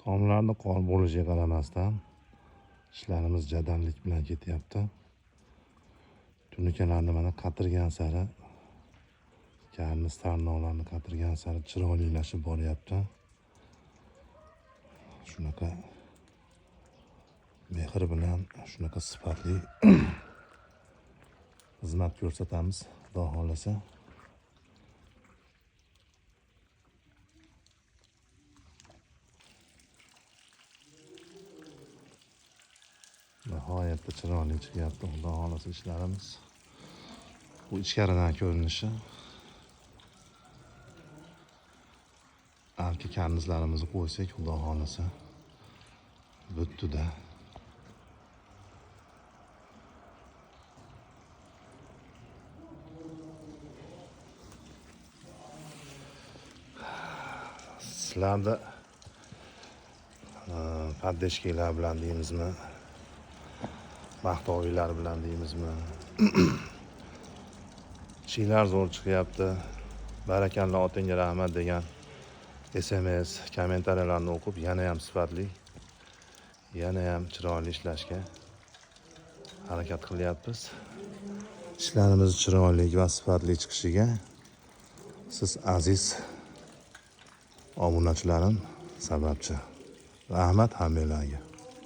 Tomlarni qor bo'lishiga qaramasdan ishlarimiz jadallik bilan ketyapti. Tunukalarni mana qatirgan sari, karniz tarnovlarni qatirgan sari chiroylilashib boryapti. Shunaqa mehr bilan, shunaqa sifatli xizmat ko'rsatamiz, Xudo xolasa. Nihoyatda chiroyli chiqyapti, Xudo xolasa ishlarimiz. Bu ichkaridan ko'rinishi. Balki karnizlarimizni qo'ysak, Xudo xolasa bitdi-da. Sizlarda paddeshkalar bilan deymizmi, maqtoviylar bilan deymizmi, ishinglar zo'r chiqyapti, barakalla, otingga rahmat degan SMS, kommentariyalarni o'qib, yana ham sifatli, yana ham chiroyli ishlashga harakat qilyapmiz. Ishlarimiz chiroyli va sifatli chiqishiga siz aziz obunachilarim sababchi. Rahmat hammalarga.